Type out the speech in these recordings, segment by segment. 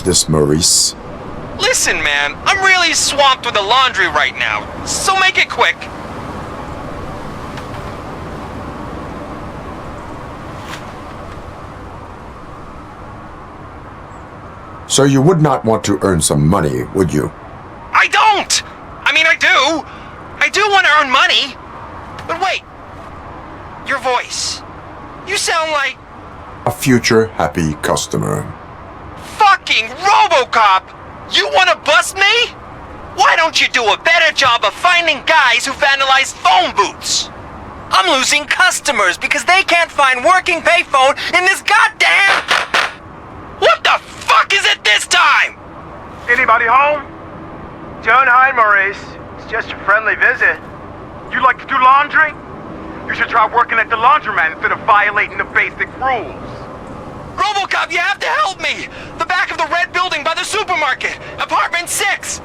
is this, Maurice? Listen, man, I'm really swamped with the laundry right now, so make it quick. So you would not want to earn some money, would you? I don't! I mean, I do! I do want to earn money! But wait, your voice. You sound like... A future happy customer. Fucking RoboCop! You want to bust me? Why don't you do a better job of finding guys who vandalize phone booths? I'm losing customers because they can't find working payphone in this goddamn... What the fuck is it this time? Anybody home? Don't hide, Maurice. It's just a friendly visit. You like to do laundry? You should try working at the laundromat instead of violating the basic rules. RoboCop, you have to help me! The back of the red building by the supermarket, apartment 6.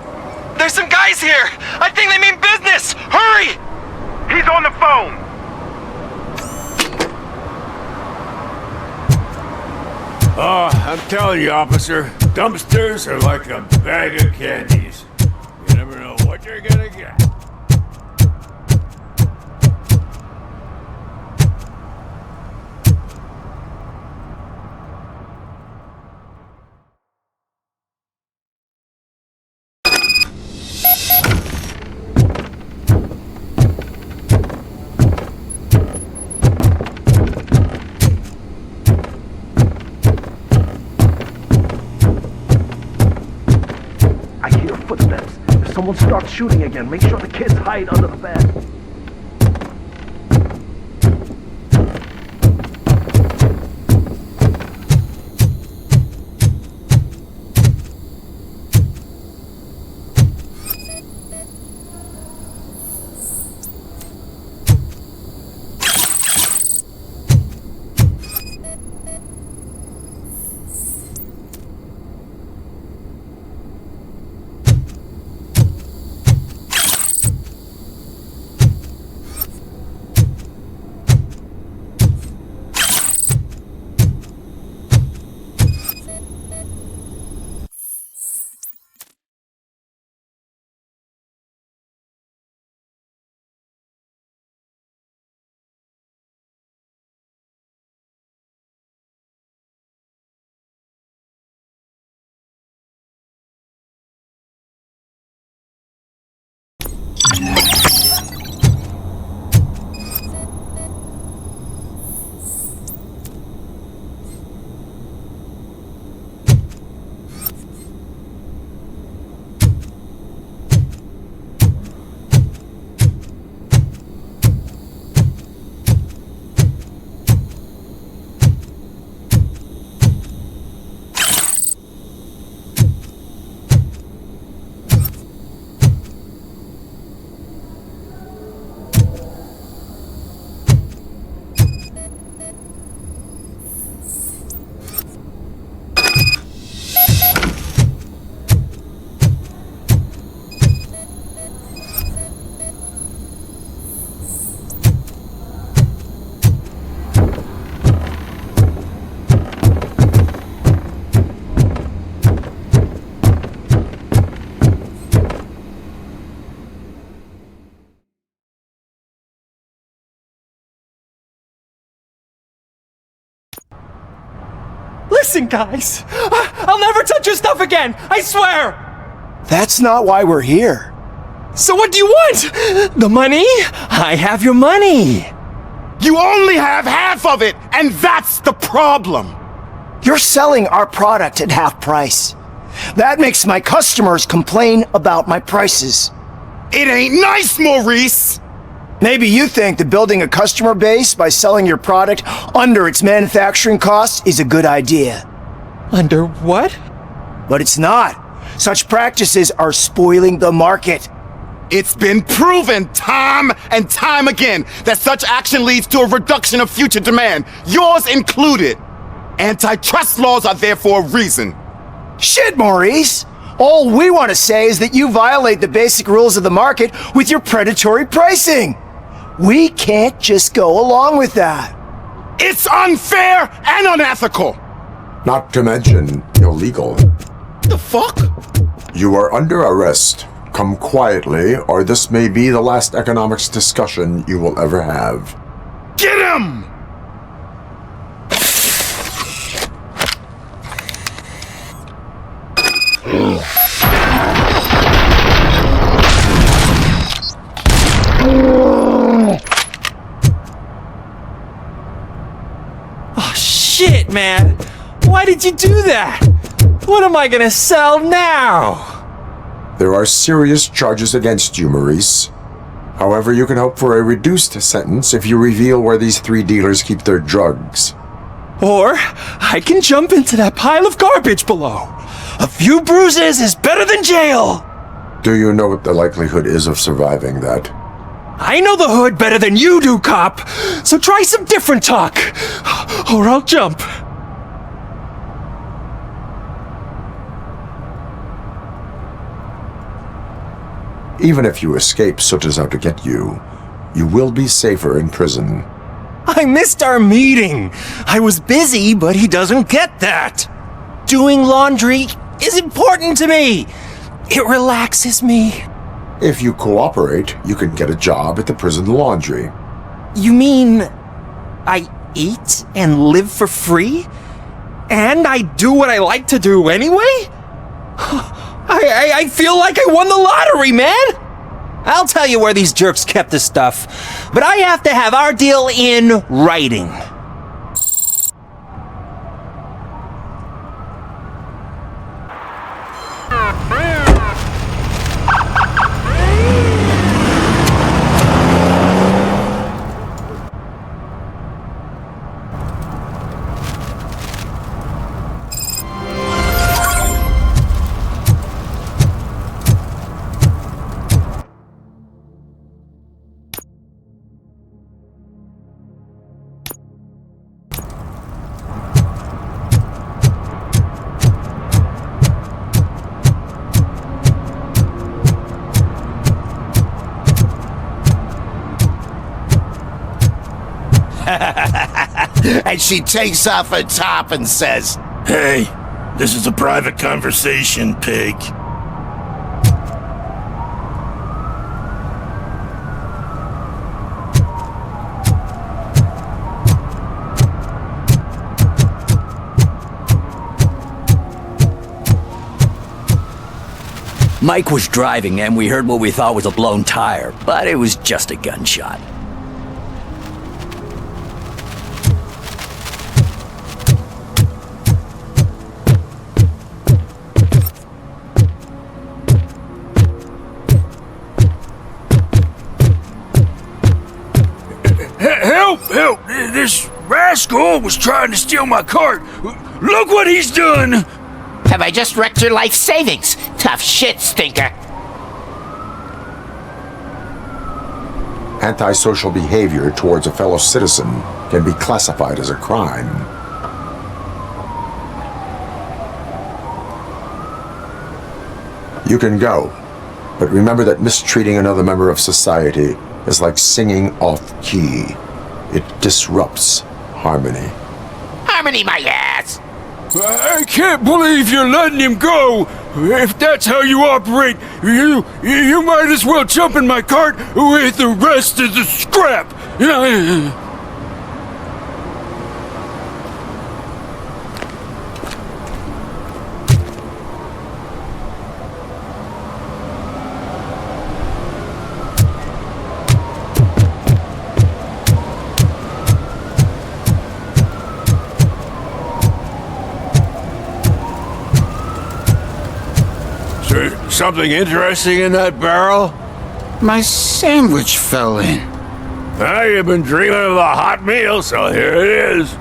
There's some guys here. I think they mean business. Hurry! He's on the phone. Oh, I'm telling you, officer, dumpsters are like a bag of candies. You never know what you're gonna get. Footsteps. If someone starts shooting again, make sure the kids hide under the bed. Listen, guys! I'll never touch your stuff again! I swear! That's not why we're here. So what do you want? The money? I have your money! You only have half of it, and that's the problem! You're selling our product at half price. That makes my customers complain about my prices. It ain't nice, Maurice! Maybe you think that building a customer base by selling your product under its manufacturing costs is a good idea. Under what? But it's not. Such practices are spoiling the market. It's been proven time and time again that such action leads to a reduction of future demand, yours included. Antitrust laws are there for a reason. Shit, Maurice! All we want to say is that you violate the basic rules of the market with your predatory pricing. We can't just go along with that. It's unfair and unethical. Not to mention illegal. The fuck? You are under arrest. Come quietly, or this may be the last economics discussion you will ever have. Get him! Oh, shit, man. Why did you do that? What am I gonna sell now? There are serious charges against you, Maurice. However, you can hope for a reduced sentence if you reveal where these 3 dealers keep their drugs. Or I can jump into that pile of garbage below. A few bruises is better than jail. Do you know what the likelihood is of surviving that? I know the hood better than you do, cop. So try some different talk, or I'll jump. Even if you escape Soot is out to get you, you will be safer in prison. I missed our meeting. I was busy, but he doesn't get that. Doing laundry is important to me. It relaxes me. If you cooperate, you can get a job at the prison laundry. You mean I eat and live for free? And I do what I like to do anyway? I feel like I won the lottery, man! I'll tell you where these jerks kept the stuff, but I have to have our deal in writing. And she takes off her top and says, Hey, this is a private conversation, pig. Mike was driving and we heard what we thought was a blown tire, but it was just a gunshot. Help! This rascal was trying to steal my cart. Look what he's done! Have I just wrecked your life savings? Tough shit, stinker. Antisocial behavior towards a fellow citizen can be classified as a crime. You can go, but remember that mistreating another member of society is like singing off-key. It disrupts harmony. Harmony my ass! I can't believe you're letting him go! If that's how you operate, you might as well jump in my cart with the rest of the scrap! Something interesting in that barrel? My sandwich fell in. I have been dreaming of a hot meal, so here it is.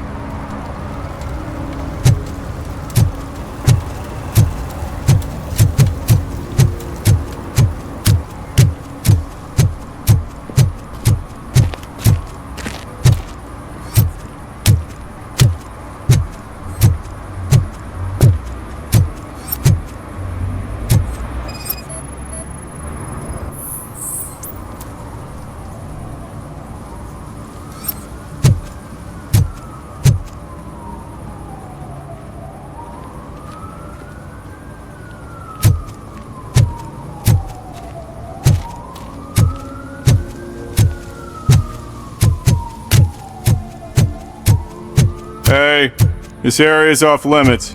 This area is off limits.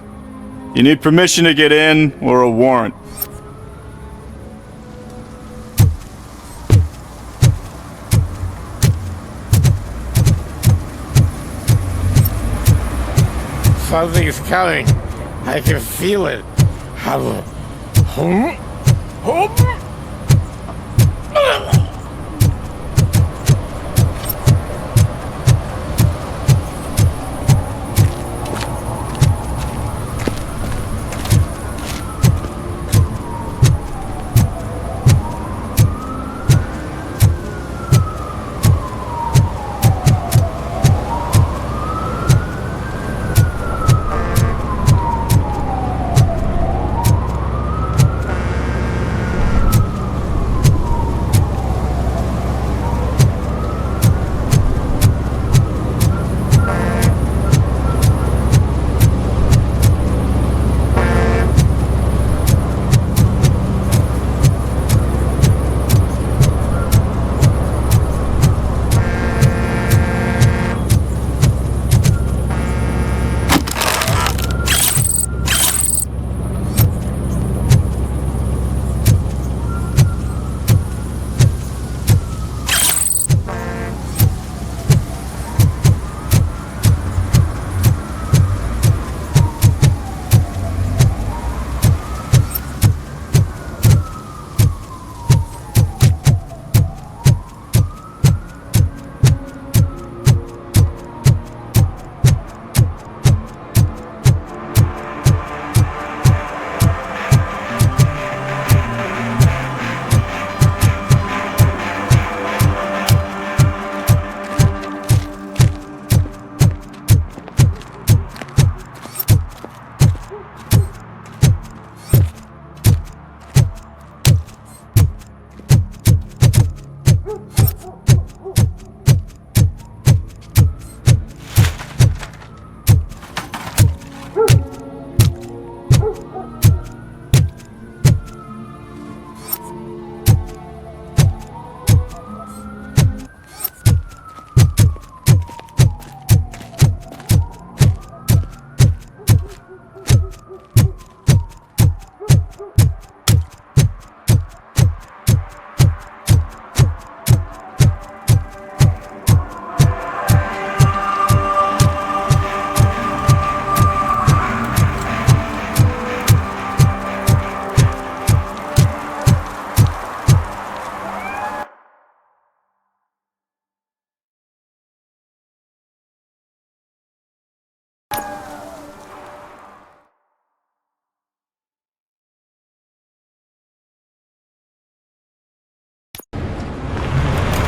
You need permission to get in or a warrant. Something's coming. I can feel it.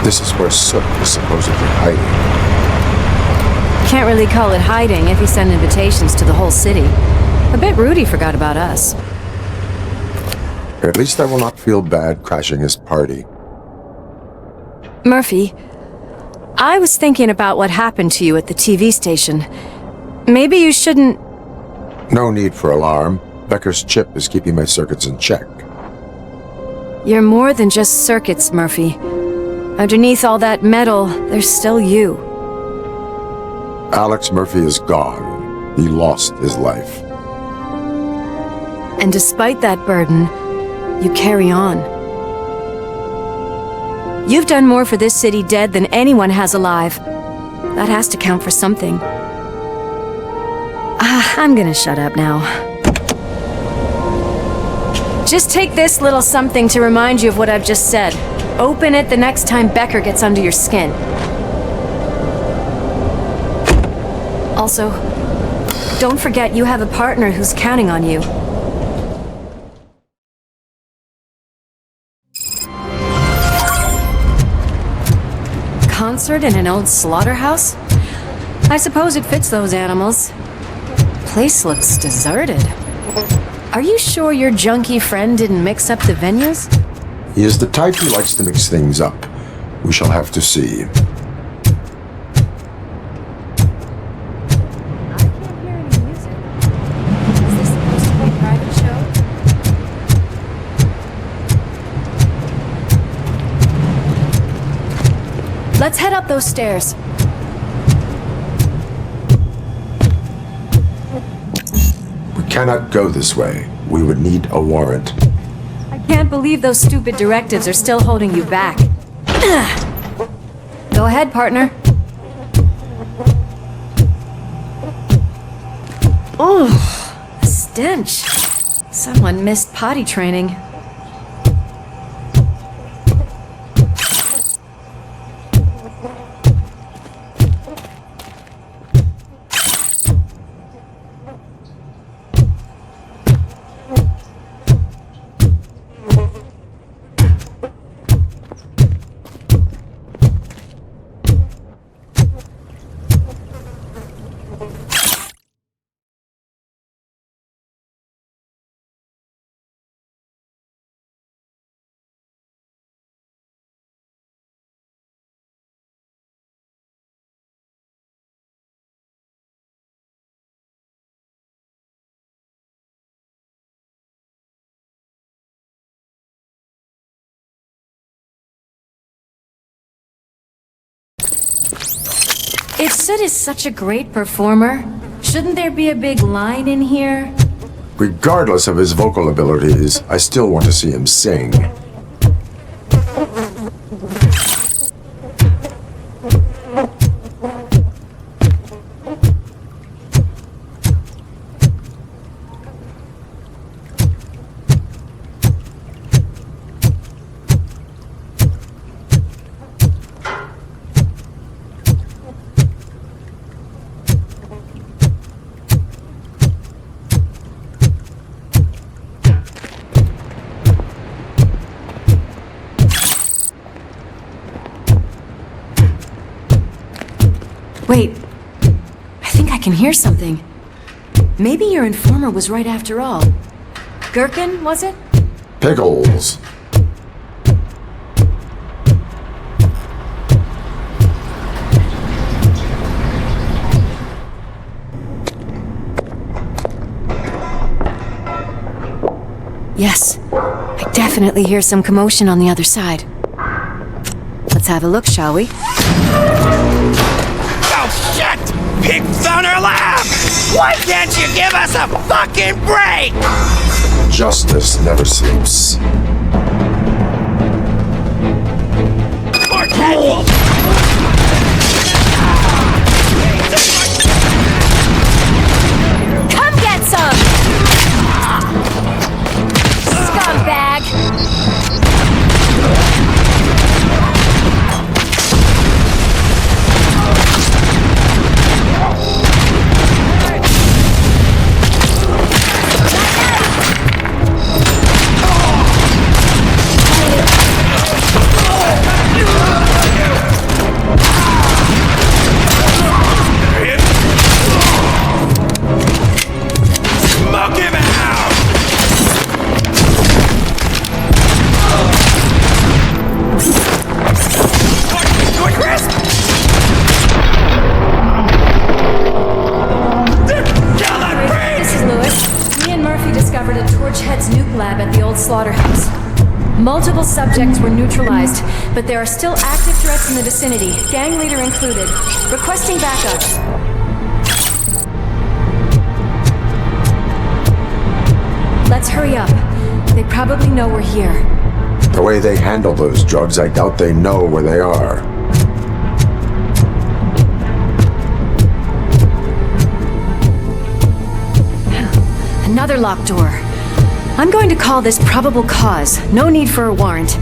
This is where Soot is supposedly hiding. Can't really call it hiding if you send invitations to the whole city. A bit rude he forgot about us. At least I will not feel bad crashing his party. Murphy, I was thinking about what happened to you at the TV station. Maybe you shouldn't... No need for alarm. Becker's chip is keeping my circuits in check. You're more than just circuits, Murphy. Underneath all that metal, there's still you. Alex Murphy is gone. He lost his life. And despite that burden, you carry on. You've done more for this city dead than anyone has alive. That has to count for something. I'm gonna shut up now. Just take this little something to remind you of what I've just said. Open it the next time Becker gets under your skin. Also, don't forget you have a partner who's counting on you. Concert in an old slaughterhouse? I suppose it fits those animals. Place looks deserted. Are you sure your junkie friend didn't mix up the venues? He is the type who likes to mix things up. We shall have to see. I can't hear any music. Is this supposed to be a private show? Let's head up those stairs. cannot go this way. We would need a warrant. I can't believe those stupid directives are still holding you back. Go ahead, partner. Oh, the stench. Someone missed potty training. If Sid is such a great performer, shouldn't there be a big line in here? Regardless of his vocal abilities, I still want to see him sing. Wait, I think I can hear something. Maybe your informer was right after all. Gherkin, was it? Pickles. Yes, I definitely hear some commotion on the other side. Let's have a look, shall we? Oh shit! Pigs on our lap! Why can't you give us a fucking break? Justice never sleeps. More careful! Come get some! Scumbag! Slaughterhouse. Multiple subjects were neutralized, but there are still active threats in the vicinity, gang leader included. Requesting backup. Let's hurry up. They probably know we're here. The way they handle those drugs, I doubt they know where they are. Another locked door. I'm going to call this probable cause. No need for a warrant.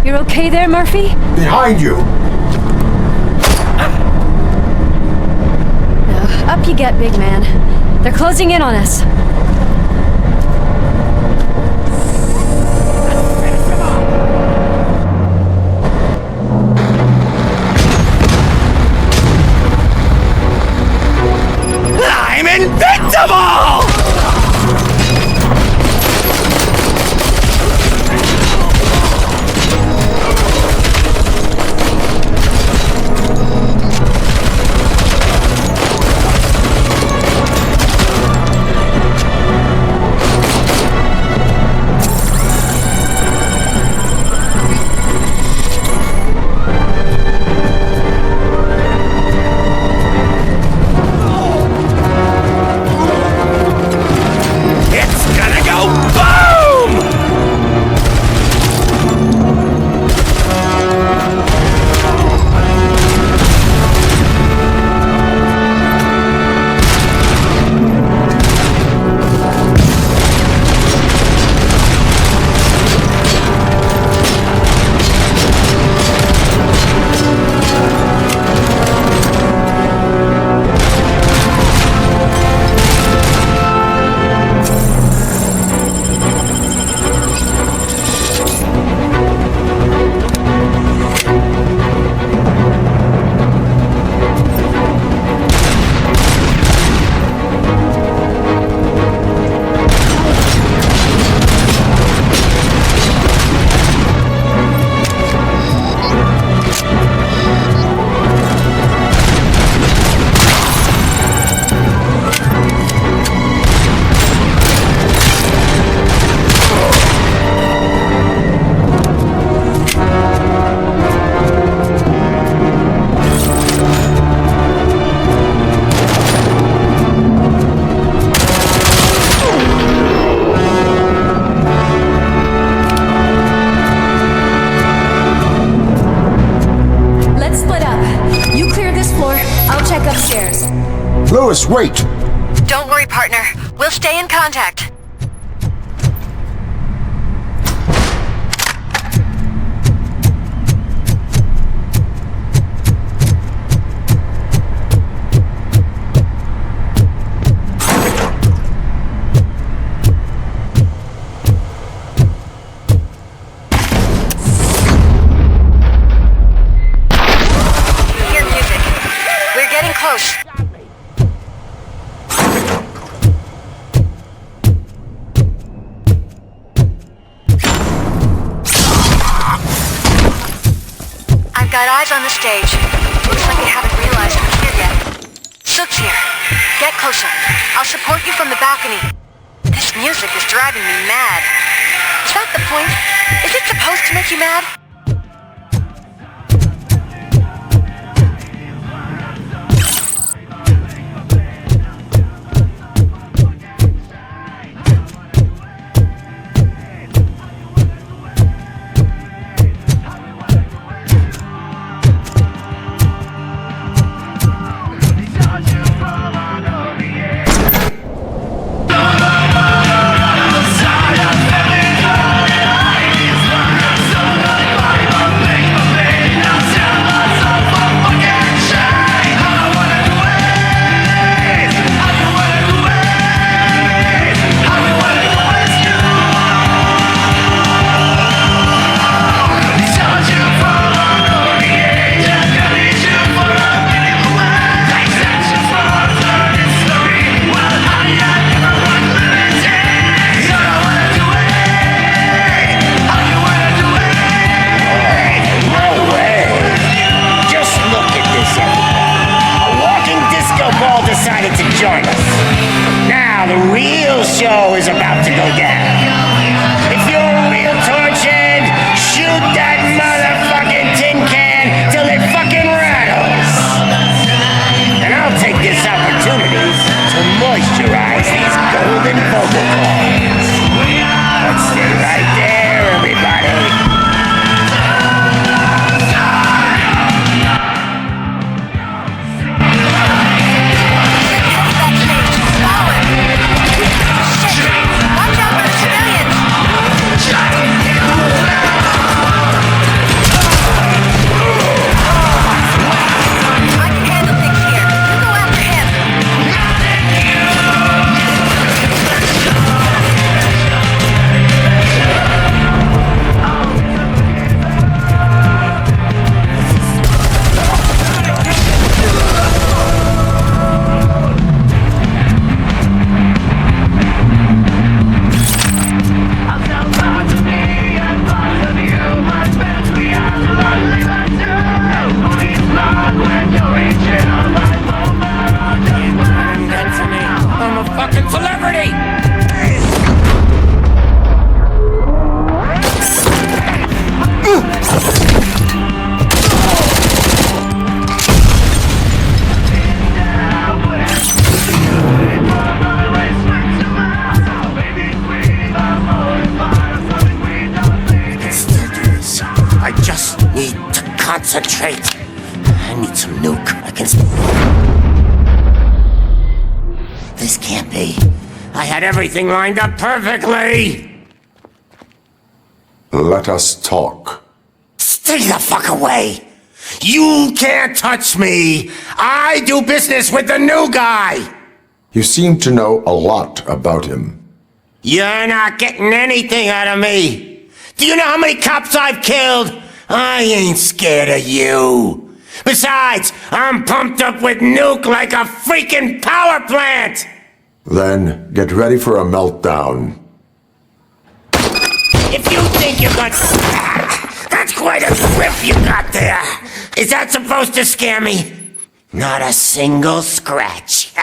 You're okay there, Murphy? Behind you! Up you get, big man. They're closing in on us. I'm invincible! Lewis, wait! Don't worry, partner. We'll stay in contact. Hear music. We're getting close. I've got eyes on the stage. Looks like they haven't realized we're here yet. Sook's here. Get closer. I'll support you from the balcony. This music is driving me mad. Is that the point? Is it supposed to make you mad? need to concentrate. I need some nuke. I can... This can't be. I had everything lined up perfectly! Let us talk. Stay the fuck away! You can't touch me! I do business with the new guy! You seem to know a lot about him. You're not getting anything out of me! Do you know how many cops I've killed? I ain't scared of you! Besides, I'm pumped up with nuke like a freaking power plant! Then, get ready for a meltdown. If you think you got... That's quite a grip you got there! Is that supposed to scare me? Not a single scratch.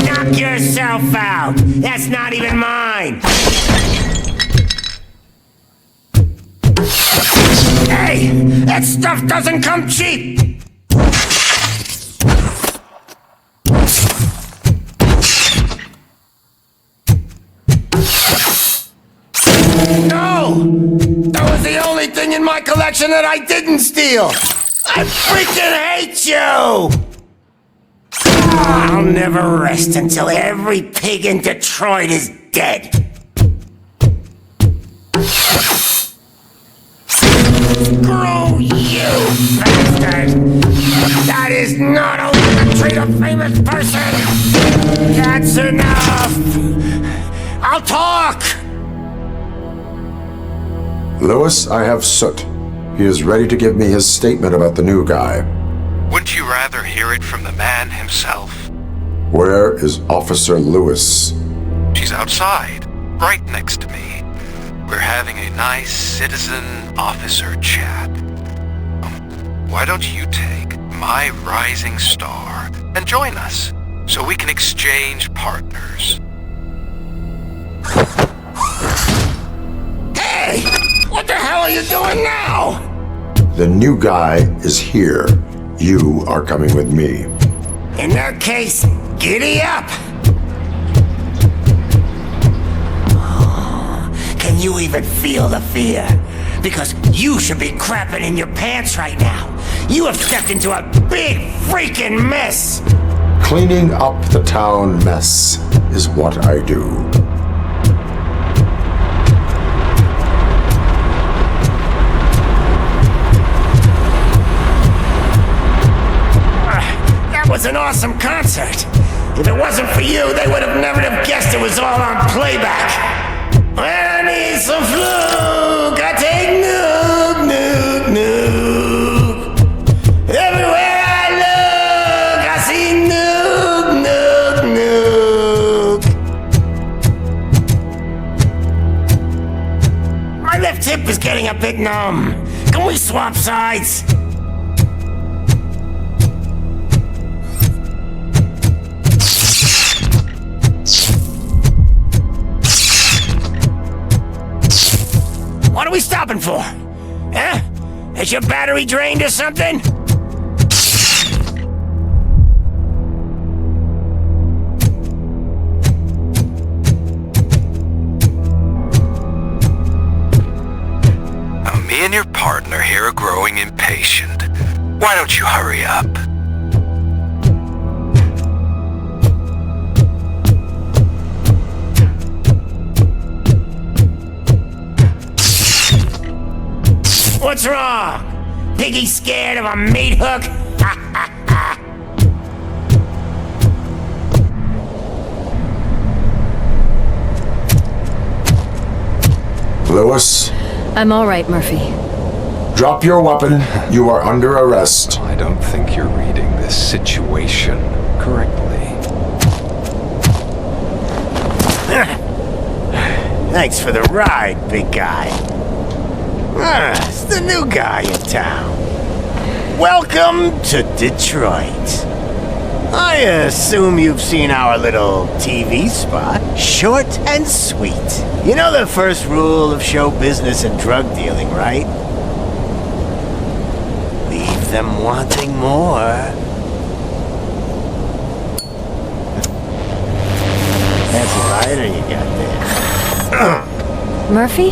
Knock yourself out! That's not even mine! Hey! That stuff doesn't come cheap! No! That was the only thing in my collection that I didn't steal! I freaking hate you! I'll never rest until every pig in Detroit is dead. Screw you, bastard! That is not a way to treat a famous person! That's enough! I'll talk! Lewis, I have Soot. He is ready to give me his statement about the new guy. Wouldn't you rather hear it from the man himself? Where is Officer Lewis? She's outside, right next to me. We're having a nice citizen-officer chat. Why don't you take my rising star and join us, so we can exchange partners? Hey! What the hell are you doing now? The new guy is here. You are coming with me. In that case, giddy up! Can you even feel the fear? Because you should be crapping in your pants right now. You have stepped into a big freaking mess! Cleaning up the town mess is what I do. That was an awesome concert. If it wasn't for you, they would have never have guessed it was all on playback. When I need some fluke, I take nuke, nuke, nuke. Everywhere I look, I see nuke, nuke, nuke. My left hip is getting a bit numb. Can we swap sides? What are we stopping for? Huh? Is your battery drained or something? Now, me and your partner here are growing impatient. Why don't you hurry up? What's wrong? Piggy scared of a meat hook? Lewis? I'm all right, Murphy. Drop your weapon. You are under arrest. I don't think you're reading this situation correctly. Thanks for the ride, big guy. It's the new guy in town. Welcome to Detroit. I assume you've seen our little TV spot. Short and sweet. You know the first rule of show business and drug dealing, right? Leave them wanting more. Fancy lighter you got there. Murphy?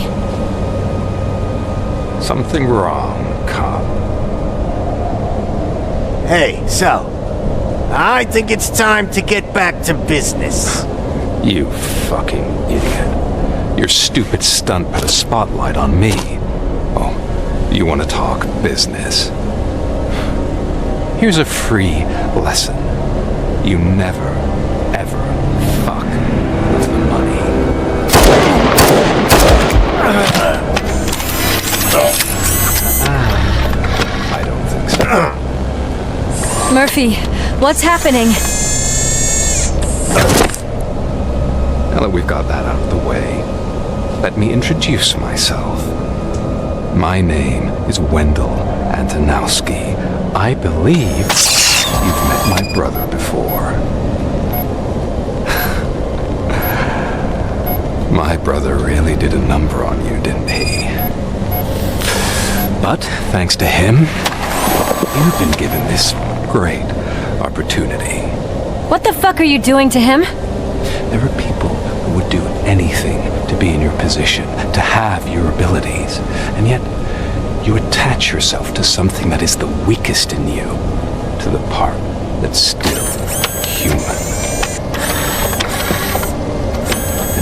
Something wrong, cop. Hey, so, I think it's time to get back to business. You fucking idiot. Your stupid stunt put a spotlight on me. Oh, you want to talk business? Here's a free lesson. You never, ever fuck with the money. I don't think so. Murphy, what's happening? Now that we've got that out of the way, let me introduce myself. My name is Wendell Antonowski. I believe you've met my brother before. My brother really did a number on you, didn't he? But thanks to him, you've been given this great opportunity. What the fuck are you doing to him? There are people who would do anything to be in your position, to have your abilities, and yet you attach yourself to something that is the weakest in you, to the part that's still human.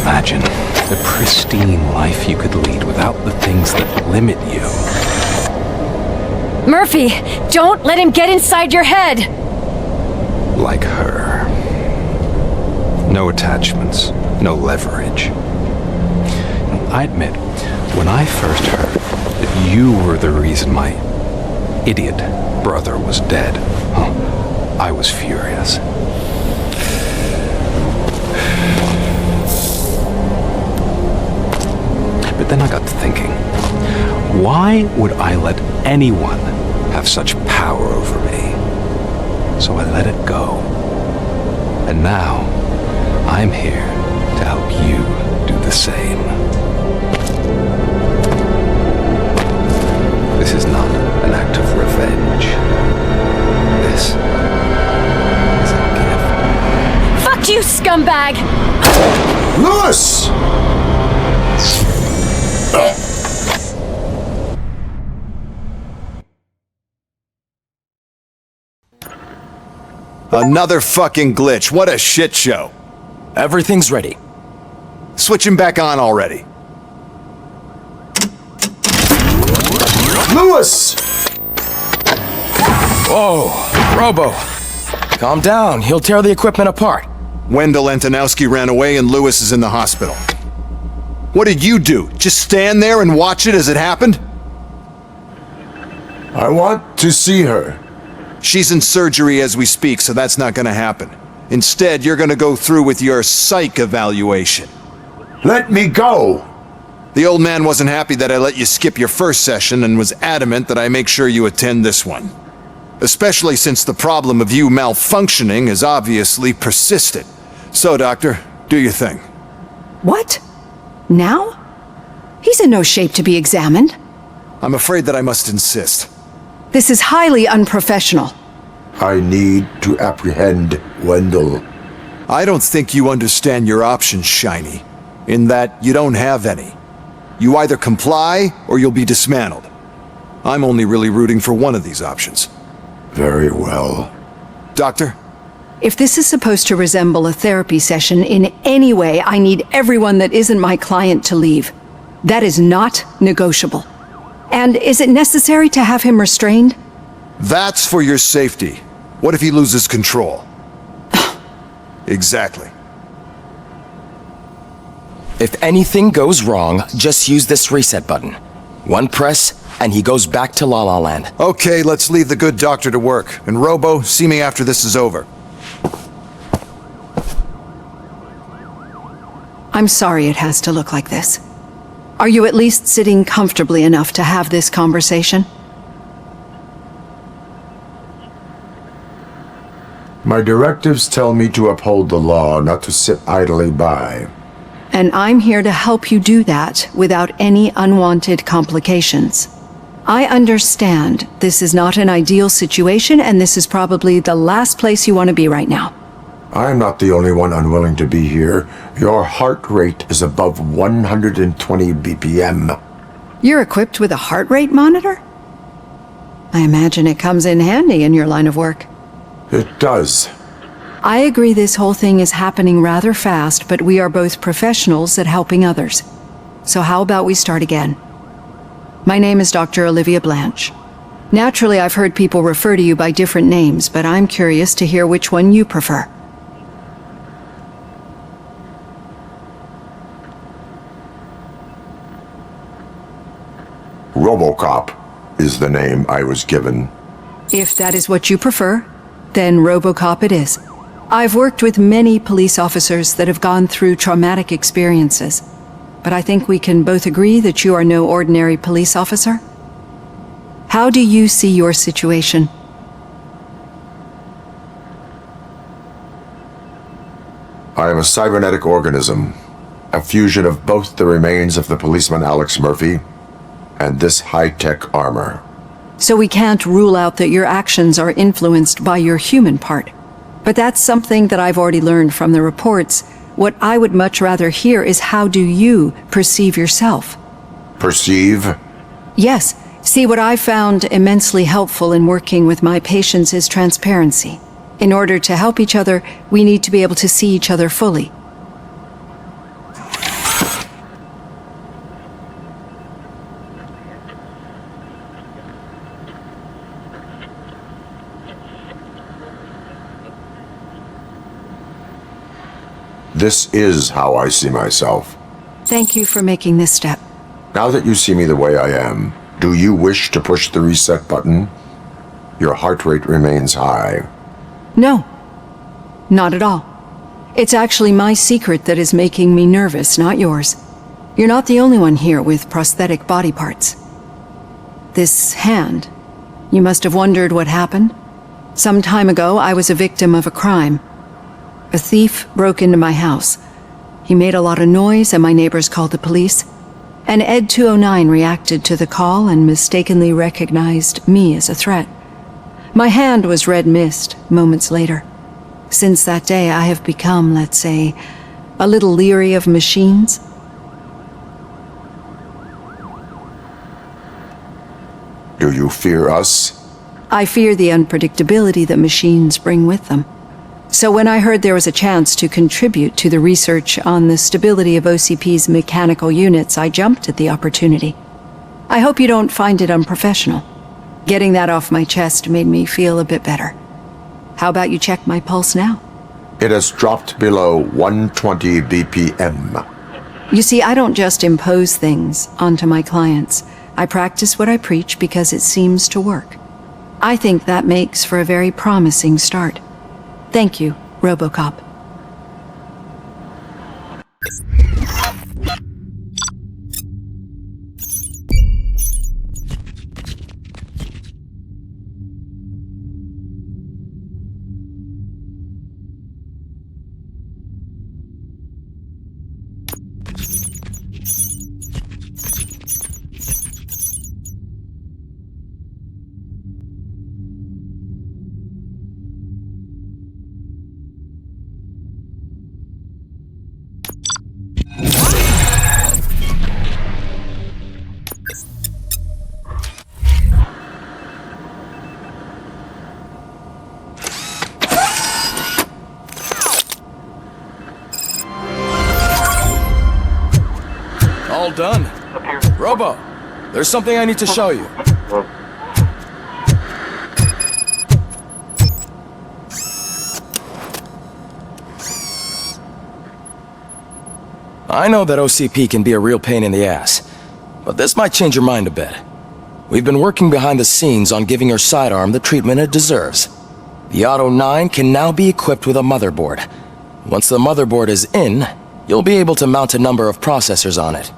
Imagine the pristine life you could lead without the things that limit you. Murphy, don't let him get inside your head! Like her. No attachments, no leverage. I admit, when I first heard that you were the reason my idiot brother was dead, I was furious. But then I got to thinking, why would I let anyone have such power over me? So I let it go. And now, I'm here to help you do the same. This is not an act of revenge. This is a gift. Fuck you, scumbag! Lewis! Another fucking glitch. What a shit show. Everything's ready. Switch him back on already. Lewis! Whoa, Robo. Calm down. He'll tear the equipment apart. Wendell Antonowski ran away and Lewis is in the hospital. What did you do? Just stand there and watch it as it happened? I want to see her. She's in surgery as we speak, so that's not gonna happen. Instead, you're gonna go through with your psych evaluation. Let me go! The old man wasn't happy that I let you skip your first session and was adamant that I make sure you attend this one. Especially since the problem of you malfunctioning has obviously persisted. So, Doctor, do your thing. What? Now? He's in no shape to be examined. I'm afraid that I must insist. This is highly unprofessional. I need to apprehend Wendell. I don't think you understand your options, Shiny. In that you don't have any. You either comply or you'll be dismantled. I'm only really rooting for one of these options. Very well. Doctor? If this is supposed to resemble a therapy session in any way, I need everyone that isn't my client to leave. That is not negotiable. And is it necessary to have him restrained? That's for your safety. What if he loses control? Exactly. If anything goes wrong, just use this reset button. One press, and he goes back to La La Land. Okay, let's leave the good doctor to work. And Robo, see me after this is over. I'm sorry it has to look like this. Are you at least sitting comfortably enough to have this conversation? My directives tell me to uphold the law, not to sit idly by. And I'm here to help you do that without any unwanted complications. I understand this is not an ideal situation, and this is probably the last place you want to be right now. I'm not the only one unwilling to be here. Your heart rate is above 120 BPM. You're equipped with a heart rate monitor? I imagine it comes in handy in your line of work. It does. I agree this whole thing is happening rather fast, but we are both professionals at helping others. So how about we start again? My name is Dr. Olivia Blanche. Naturally, I've heard people refer to you by different names, but I'm curious to hear which one you prefer. RoboCop is the name I was given. If that is what you prefer, then RoboCop it is. I've worked with many police officers that have gone through traumatic experiences, but I think we can both agree that you are no ordinary police officer. How do you see your situation? I am a cybernetic organism, a fusion of both the remains of the policeman Alex Murphy and this high-tech armor. So we can't rule out that your actions are influenced by your human part. But that's something that I've already learned from the reports. What I would much rather hear is how do you perceive yourself? Perceive? Yes. See, what I found immensely helpful in working with my patients is transparency. In order to help each other, we need to be able to see each other fully. This is how I see myself. Thank you for making this step. Now that you see me the way I am, do you wish to push the reset button? Your heart rate remains high. No, not at all. It's actually my secret that is making me nervous, not yours. You're not the only one here with prosthetic body parts. This hand, you must have wondered what happened. Some time ago, I was a victim of a crime. A thief broke into my house. He made a lot of noise and my neighbors called the police. And Ed 209 reacted to the call and mistakenly recognized me as a threat. My hand was red mist moments later. Since that day, I have become, let's say, a little leery of machines. Do you fear us? I fear the unpredictability that machines bring with them. So when I heard there was a chance to contribute to the research on the stability of OCP's mechanical units, I jumped at the opportunity. I hope you don't find it unprofessional. Getting that off my chest made me feel a bit better. How about you check my pulse now? It has dropped below 120 BPM. You see, I don't just impose things onto my clients. I practice what I preach because it seems to work. I think that makes for a very promising start. Thank you, RoboCop. All done. Robo, there's something I need to show you. I know that OCP can be a real pain in the ass, but this might change your mind a bit. We've been working behind the scenes on giving your sidearm the treatment it deserves. The Auto 9 can now be equipped with a motherboard. Once the motherboard is in, you'll be able to mount a number of processors on it.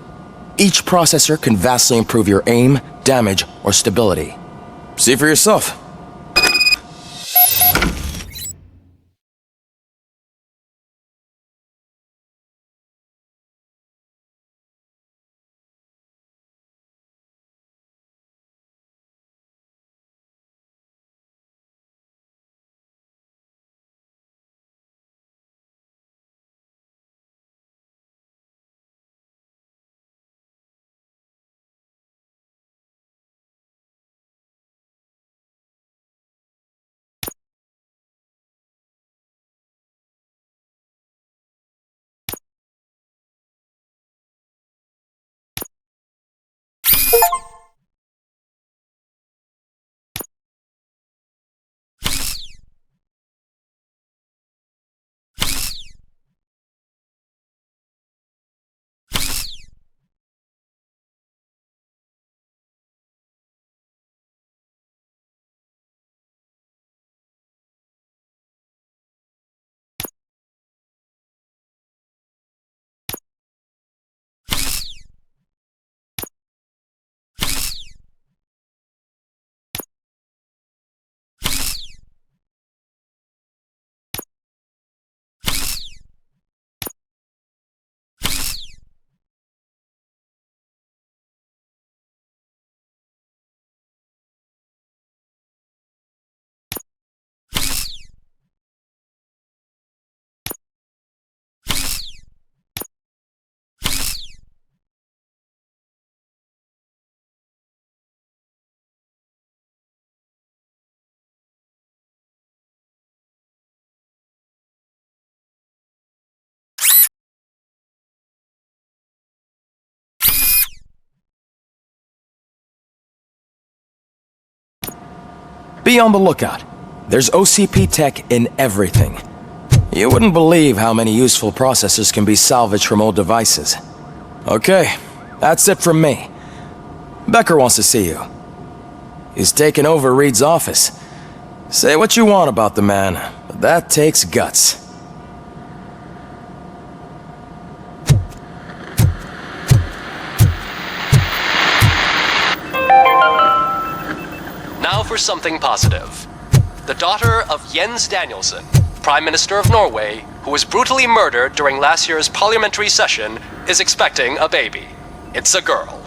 Each processor can vastly improve your aim, damage, or stability. See for yourself. Be on the lookout. There's OCP tech in everything. You wouldn't believe how many useful processors can be salvaged from old devices. Okay, that's it from me. Becker wants to see you. He's taken over Reed's office. Say what you want about the man, but that takes guts. Now for something positive. The daughter of Jens Danielson, Prime Minister of Norway, who was brutally murdered during last year's parliamentary session, is expecting a baby. It's a girl.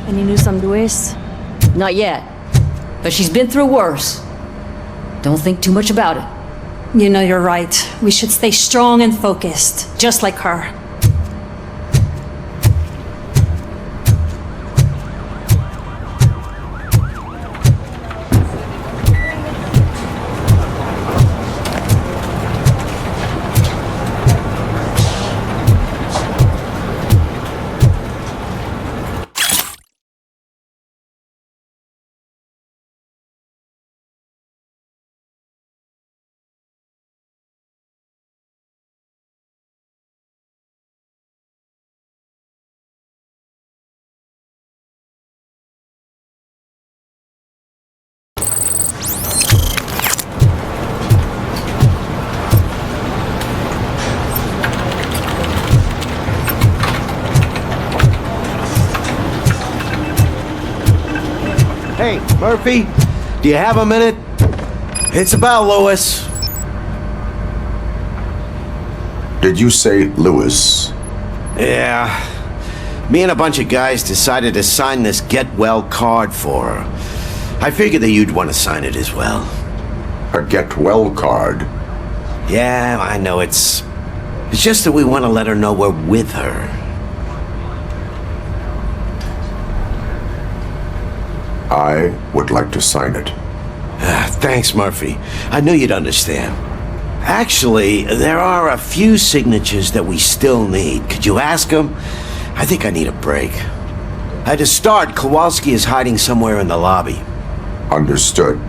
Any news on Luis? Not yet. But she's been through worse. Don't think too much about it. You know you're right. We should stay strong and focused, just like her. Hey, Murphy, do you have a minute? It's about Lewis. Did you say Lewis? Yeah. Me and a bunch of guys decided to sign this get well card for her. I figured that you'd want to sign it as well. A get well card? Yeah, I know it's just that we want to let her know we're with her. I would like to sign it. Thanks, Murphy. I knew you'd understand. Actually, there are a few signatures that we still need. Could you ask them? I think I need a break. To start, Kowalski is hiding somewhere in the lobby. Understood.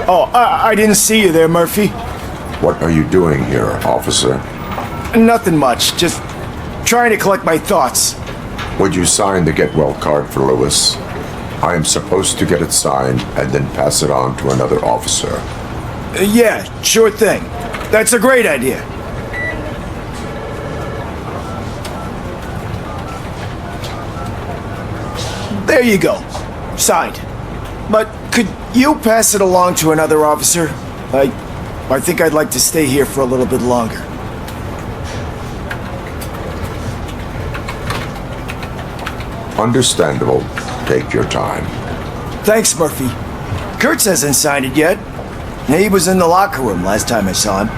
Oh, I didn't see you there, Murphy. What are you doing here, officer? Nothing much, just trying to collect my thoughts. Would you sign the get well card for Lewis? I am supposed to get it signed and then pass it on to another officer. Yeah, sure thing. That's a great idea. There you go. Signed. But could you pass it along to another officer? I think I'd like to stay here for a little bit longer. Understandable. Take your time. Thanks, Murphy. Kurtz hasn't signed it yet. He was in the locker room last time I saw him.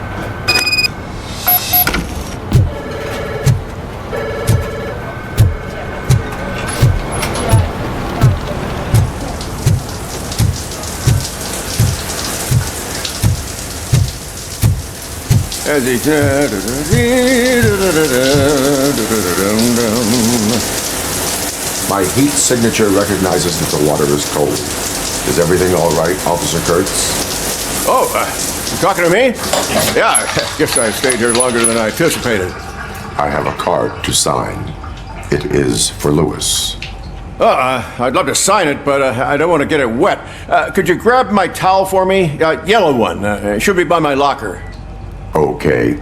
My heat signature recognizes that the water is cold. Is everything all right, Officer Kurtz? Oh, you talking to me? Yeah, I guess I stayed here longer than I anticipated. I have a card to sign. It is for Lewis. I'd love to sign it, but I don't want to get it wet. Could you grab my towel for me? Yellow one. It should be by my locker. Okay.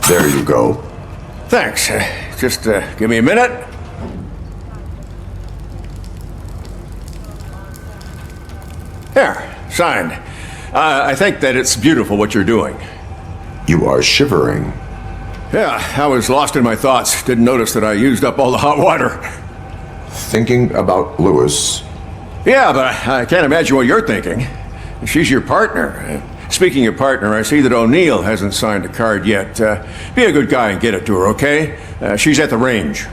There you go. Thanks. Just give me a minute. There, signed. I think that it's beautiful what you're doing. You are shivering. Yeah, I was lost in my thoughts. Didn't notice that I used up all the hot water. Thinking about Lewis. Yeah, but I can't imagine what you're thinking. She's your partner. Speaking of partner, I see that O'Neill hasn't signed a card yet. Be a good guy and get it to her, okay? She's at the range.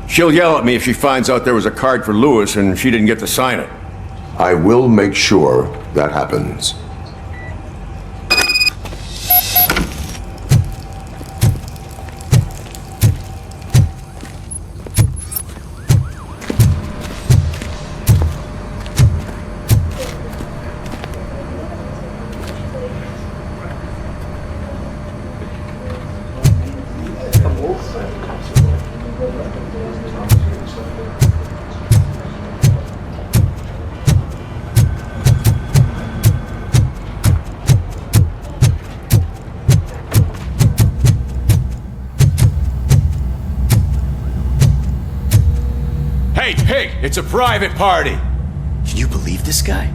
She'll yell at me if she finds out there was a card for Lewis and she didn't get to sign it. I will make sure that happens. Hey, it's a private party. Can you believe this guy?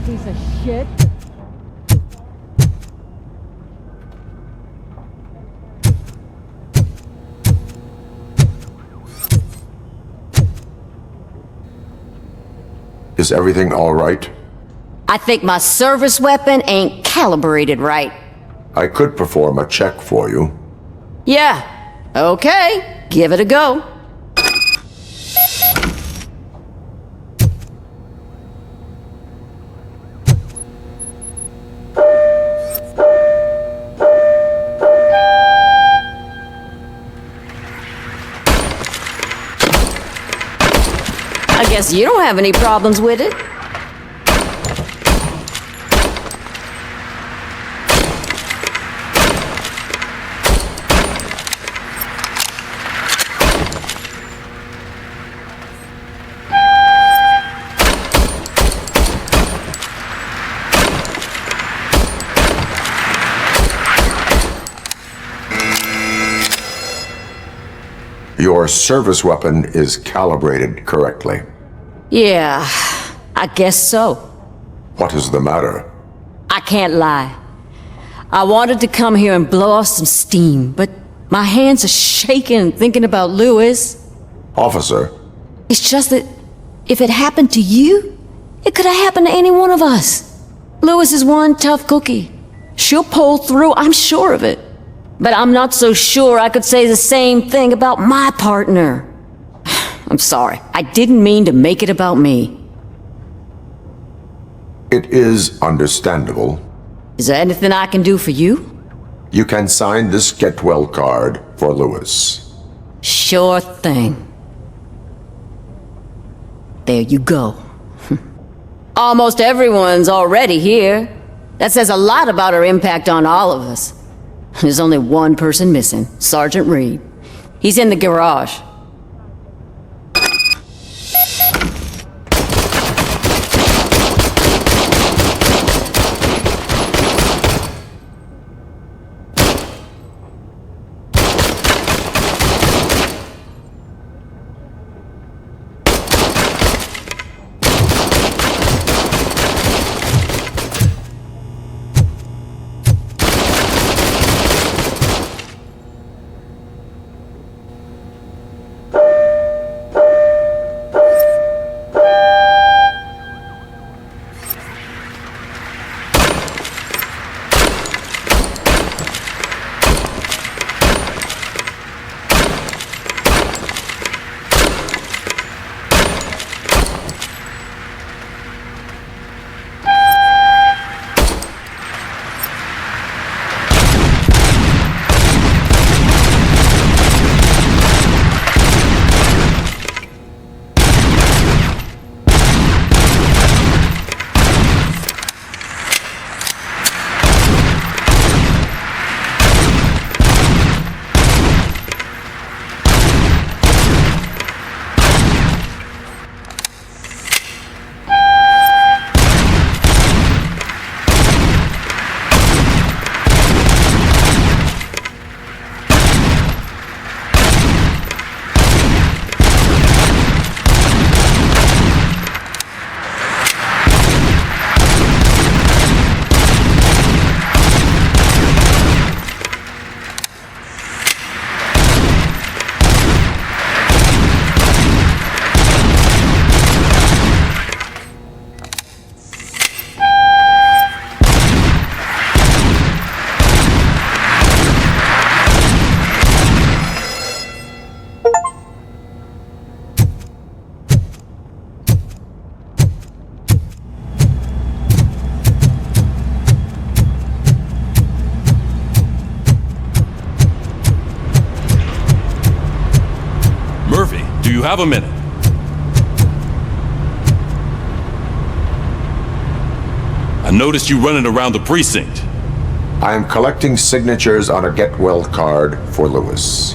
Piece of shit. Is everything all right? I think my service weapon ain't calibrated right. I could perform a check for you. Yeah, okay, give it a go. I guess you don't have any problems with it. Your service weapon is calibrated correctly. Yeah, I guess so. What is the matter? I can't lie. I wanted to come here and blow off some steam, but my hands are shaking thinking about Lewis. Officer. It's just that if it happened to you, it could have happened to any one of us. Lewis is one tough cookie. She'll pull through, I'm sure of it. But I'm not so sure I could say the same thing about my partner. I'm sorry, I didn't mean to make it about me. It is understandable. Is there anything I can do for you? You can sign this get well card for Lewis. Sure thing. There you go. Almost everyone's already here. That says a lot about her impact on all of us. There's only one person missing, Sergeant Reed. He's in the garage. Do you have a minute? I noticed you running around the precinct. I am collecting signatures on a get well card for Lewis.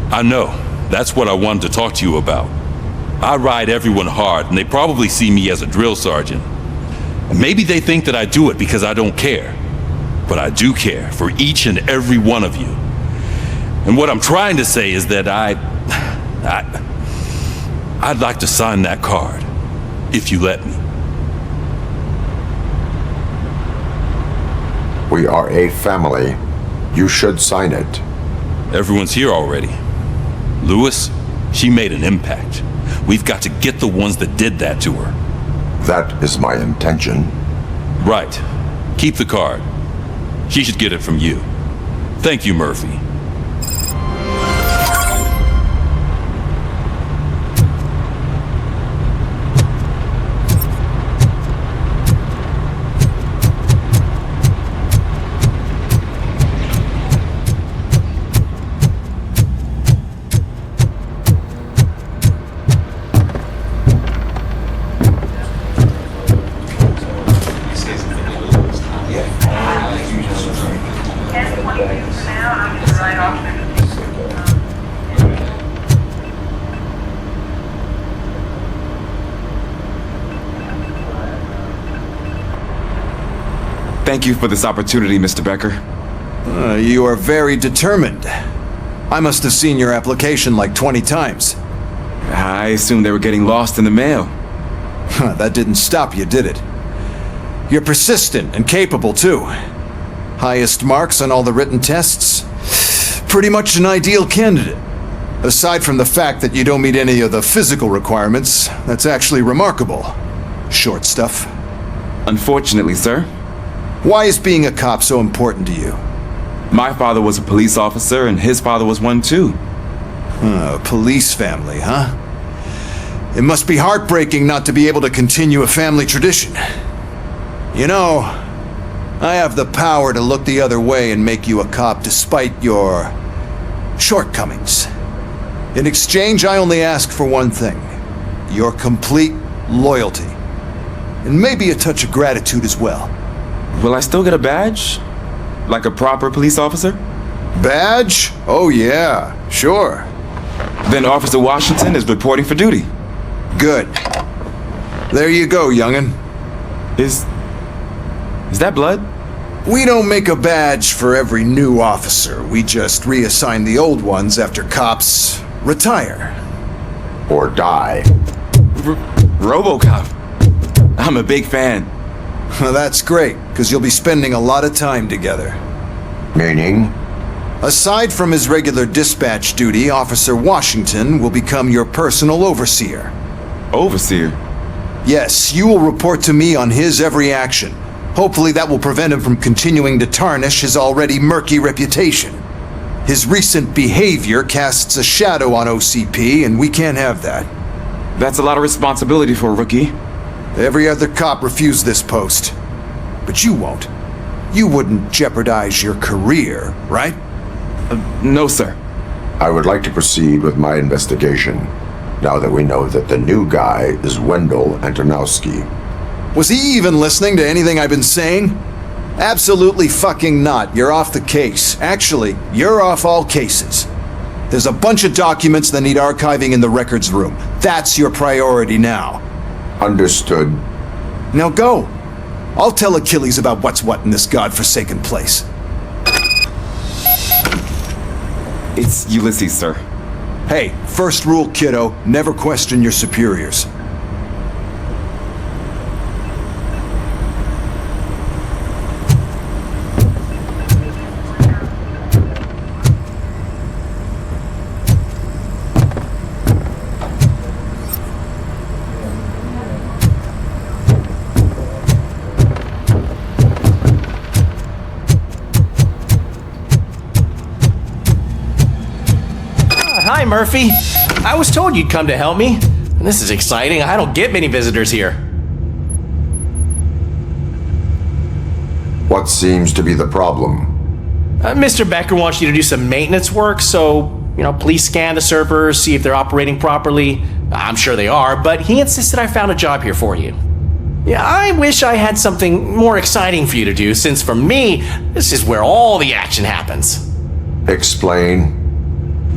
I know. That's what I wanted to talk to you about. I ride everyone hard, and they probably see me as a drill sergeant. And maybe they think that I do it because I don't care. But I do care for each and every one of you. And what I'm trying to say is that I'd like to sign that card, if you let me. We are a family. You should sign it. Everyone's here already. Lewis, she made an impact. We've got to get the ones that did that to her. That is my intention. Right. Keep the card. She should get it from you. Thank you, Murphy. Thank you for this opportunity, Mr. Becker. You are very determined. I must have seen your application like 20 times. I assumed they were getting lost in the mail. That didn't stop you, did it? You're persistent and capable, too. Highest marks on all the written tests. Pretty much an ideal candidate. Aside from the fact that you don't meet any of the physical requirements, that's actually remarkable. Short stuff. Unfortunately, sir. Why is being a cop so important to you? My father was a police officer, and his father was one too. Police family, huh? It must be heartbreaking not to be able to continue a family tradition. You know, I have the power to look the other way and make you a cop despite your shortcomings. In exchange, I only ask for one thing. Your complete loyalty. And maybe a touch of gratitude as well. Will I still get a badge? Like a proper police officer? Badge? Oh yeah, sure. Then Officer Washington is reporting for duty. Good. There you go, young'un. Is that blood? We don't make a badge for every new officer. We just reassign the old ones after cops retire. Or die. RoboCop. I'm a big fan. That's great, because you'll be spending a lot of time together. Meaning? Aside from his regular dispatch duty, Officer Washington will become your personal overseer. Overseer? Yes, you will report to me on his every action. Hopefully that will prevent him from continuing to tarnish his already murky reputation. His recent behavior casts a shadow on OCP, and we can't have that. That's a lot of responsibility for a rookie. Every other cop refused this post. But you won't. You wouldn't jeopardize your career, right? No, sir. I would like to proceed with my investigation, now that we know that the new guy is Wendell Antonowski. Was he even listening to anything I've been saying? Absolutely fucking not. You're off the case. Actually, you're off all cases. There's a bunch of documents that need archiving in the records room. That's your priority now. Understood. Now go. I'll tell Achilles about what's what in this godforsaken place. It's Ulysses, sir. Hey, first rule, kiddo, never question your superiors. Hi, Murphy. I was told you'd come to help me. This is exciting. I don't get many visitors here. What seems to be the problem? Mr. Becker wants you to do some maintenance work, so, please scan the servers, see if they're operating properly. I'm sure they are, but he insisted I found a job here for you. Yeah, I wish I had something more exciting for you to do, since for me, this is where all the action happens. Explain.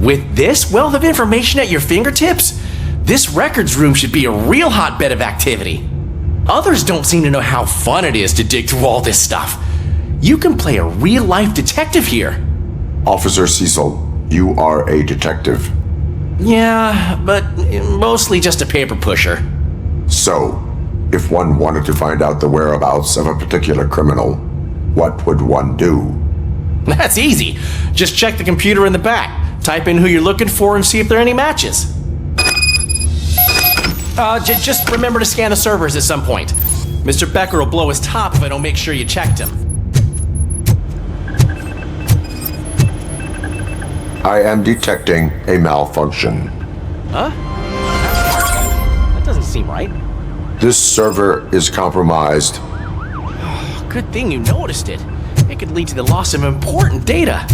With this wealth of information at your fingertips, this records room should be a real hotbed of activity. Others don't seem to know how fun it is to dig through all this stuff. You can play a real-life detective here. Officer Cecil, you are a detective. Yeah, but mostly just a paper pusher. So, if one wanted to find out the whereabouts of a particular criminal, what would one do? That's easy. Just check the computer in the back. Type in who you're looking for and see if there are any matches. Just remember to scan the servers at some point. Mr. Becker will blow his top if I don't make sure you checked him. I am detecting a malfunction. Huh? That doesn't seem right. This server is compromised. Good thing you noticed it. It could lead to the loss of important data.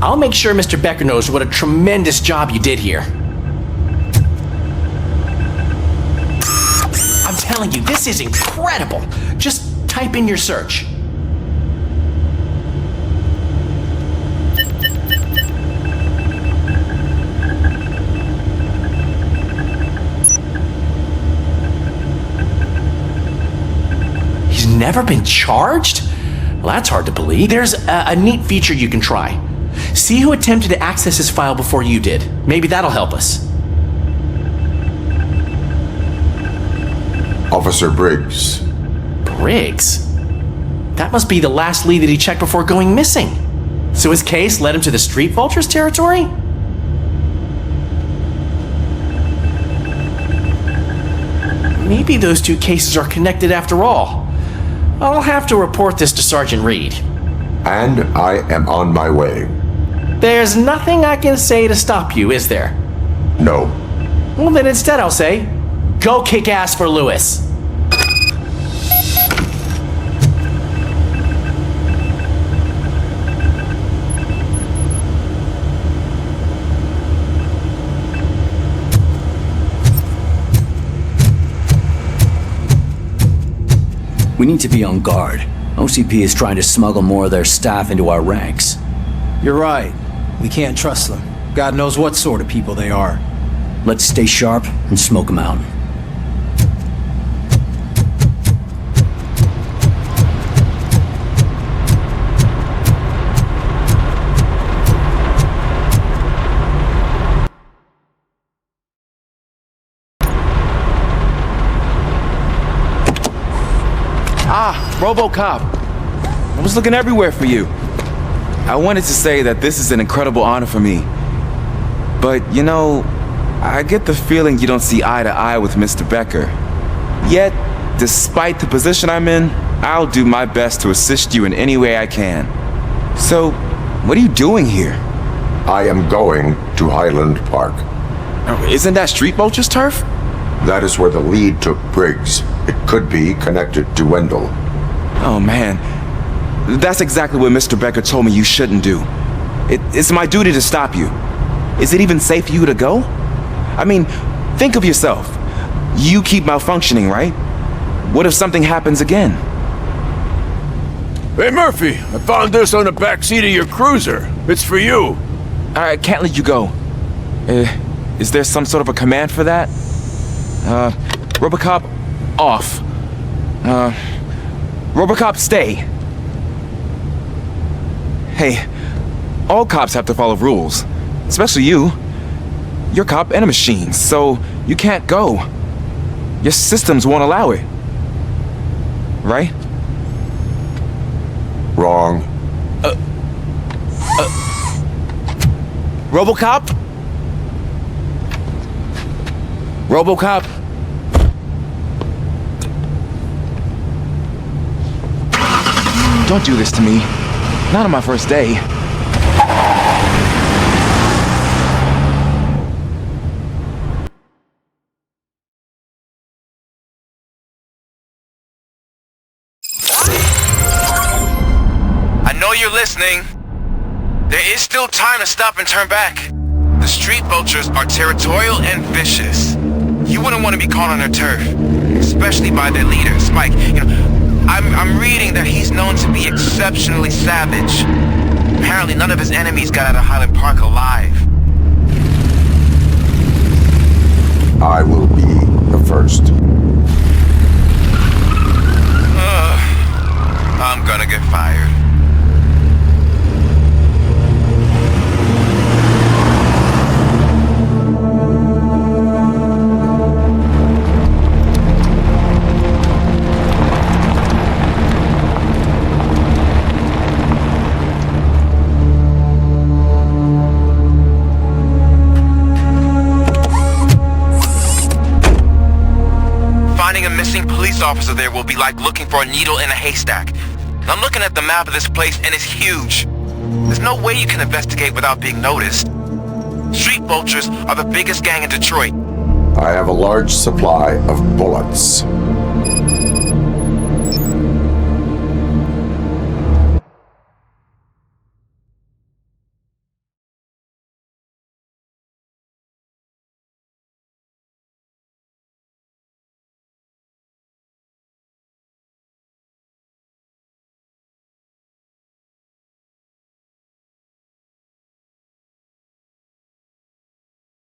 I'll make sure Mr. Becker knows what a tremendous job you did here. I'm telling you, this is incredible. Just type in your search. He's never been charged? Well, that's hard to believe. There's a neat feature you can try. See who attempted to access his file before you did. Maybe that'll help us. Officer Briggs. Briggs? That must be the last lead that he checked before going missing. So his case led him to the Street Vultures territory? Maybe those two cases are connected after all. I'll have to report this to Sergeant Reed. And I am on my way. There's nothing I can say to stop you, is there? No. Well, then instead I'll say, go kick ass for Lewis. We need to be on guard. OCP is trying to smuggle more of their staff into our ranks. You're right. We can't trust them. God knows what sort of people they are. Let's stay sharp and smoke them out. RoboCop. I was looking everywhere for you. I wanted to say that this is an incredible honor for me. But, you know, I get the feeling you don't see eye to eye with Mr. Becker. Yet, despite the position I'm in, I'll do my best to assist you in any way I can. So, what are you doing here? I am going to Highland Park. Isn't that Street Vulture's turf? That is where the lead took Briggs. It could be connected to Wendell. Oh man, that's exactly what Mr. Becker told me you shouldn't do. It's my duty to stop you. Is it even safe for you to go? I mean, think of yourself. You keep malfunctioning, right? What if something happens again? Hey Murphy, I found this on the back seat of your cruiser. It's for you. I can't let you go. Is there some sort of a command for that? RoboCop, off. RoboCop, stay. Hey, all cops have to follow rules. Especially you. You're a cop and a machine, so you can't go. Your systems won't allow it. Right? Wrong. RoboCop? RoboCop? Don't do this to me. Not on my first day. I know you're listening. There is still time to stop and turn back. The Street Vultures are territorial and vicious. You wouldn't want to be caught on their turf, especially by their leader, Spike. You know, I'm reading that he's known to be exceptionally savage. Apparently none of his enemies got out of Highland Park alive. I will be the first. I'm gonna get fired. Finding a missing police officer there will be like looking for a needle in a haystack. And I'm looking at the map of this place and it's huge. There's no way you can investigate without being noticed. Street Vultures are the biggest gang in Detroit. I have a large supply of bullets.